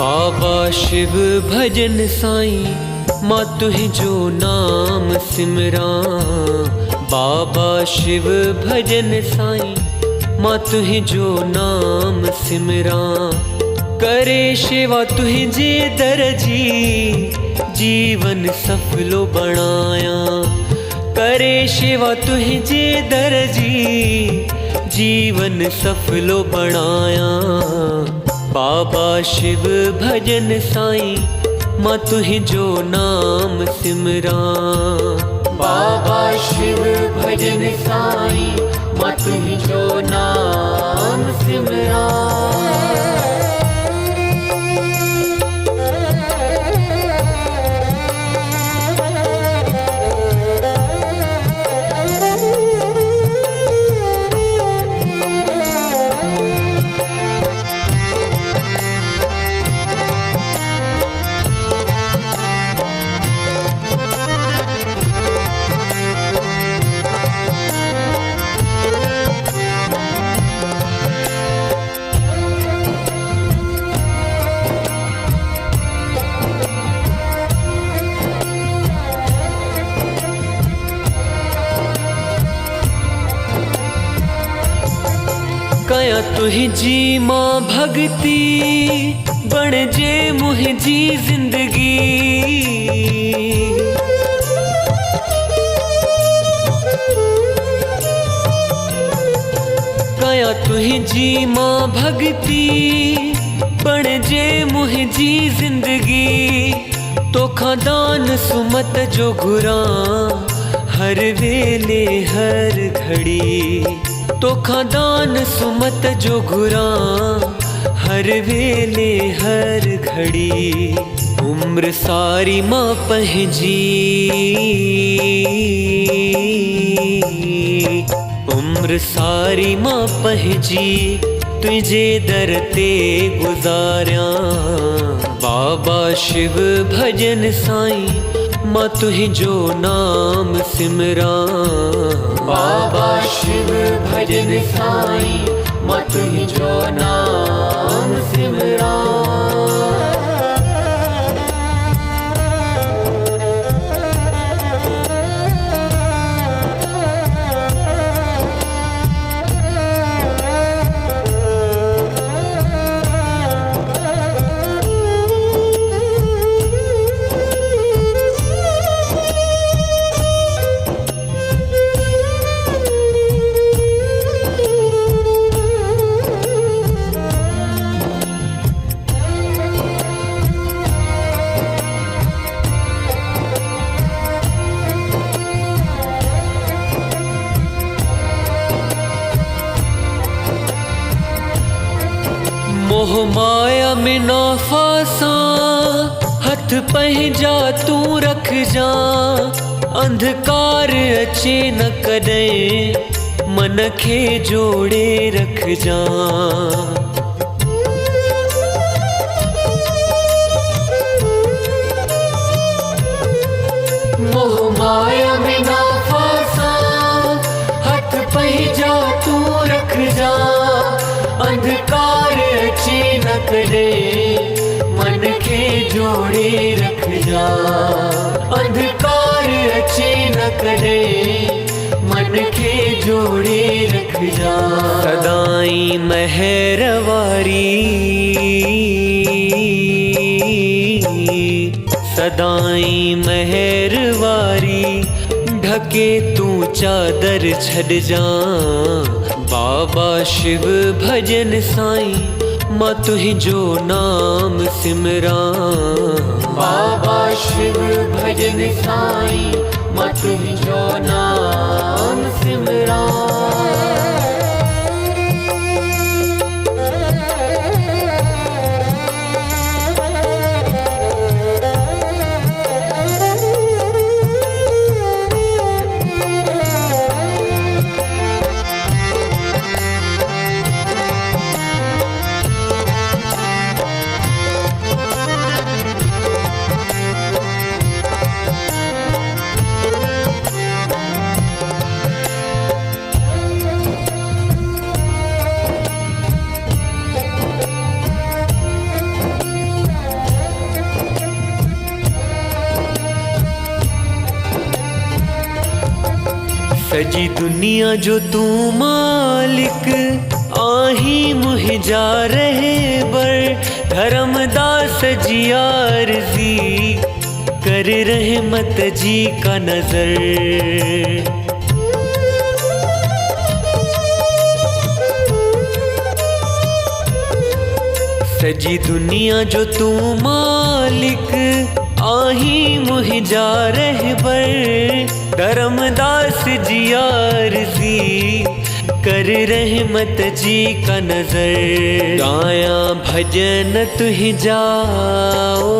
बाबा शिव भजन साईं मां तुझो नाम सिमरां। बाबा शिव भजन साईं मां तुझो नाम सिमरां। करे शेवा तुझे दर जी जीवन सफलो बणाया। करे शेवा तुझे दर जी जीवन सफलो बणाया। बाबा शिव भजन साईं मां तुझो नाम सिमरां। बाबा शिव भजन साईं मां तुझो नाम सिमरां। कया तुझी मां भगती बण जे मुझी जिंदगी। कया तुझी मां भगती बण जे मुझी जिंदगी। तोखा दान सुमत जो घुरां हर वेले हर घड़ी। तोखा दान सुमत जो घुरां हर वेले हर घड़ी। उम्र सारी मां पंहिंजी उम्र सारी मां पंहिंजी तुझे दर ते गुज़ारियां। बाबा शिव भजन साईं मां तुझो नाम सिमरां। बाबा शिव भजन साईं मां तुझो नाम सिमरां। मोह माया में ना फासा हथ पंहिंजा तू रख जा। अंधकार अचे न कॾहिं मन खे जोड़े रख जा। मोह माया में ना फासा हथ पंहिंजा तू रख जा। अंधकार अचे न कॾहिं मन खे जोड़े रख जा। अंधकार अचे न कॾहिं मन खे जोड़े रख जा। सदाई महर वारी सदाई महर वारी ढके तू चादर छड़ जा। बाबा शिव भजन साईं मां तुझो नाम सिमरां। बाबा शिव भजन साईं मां तुझो नाम सिमरां। सजी दुनिया जो तू मालिक, आही मुहि जा रहे बर। धर्मदास जी आरज़ी, कर रहमत जी का नजर। सजी दुनिया जो तू मालिक, आही मुहि जा रहे बर। धर्मदास जी आरज़ी, कर रहमत जी का नजर। गाया भजन तुहि जाओ,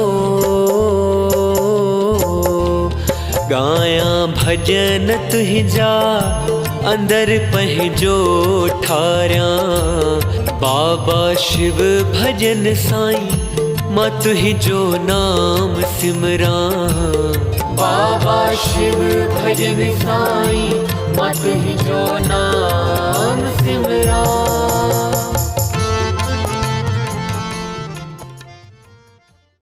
गाया भजन तुहि जा, अंदर पहजो ठारिया। बाबा शिव भजन साईं, मां तुहि जो नाम सिमरा। बाबा शिव भजन साईं, मां तुहि जो नाम सिमरा।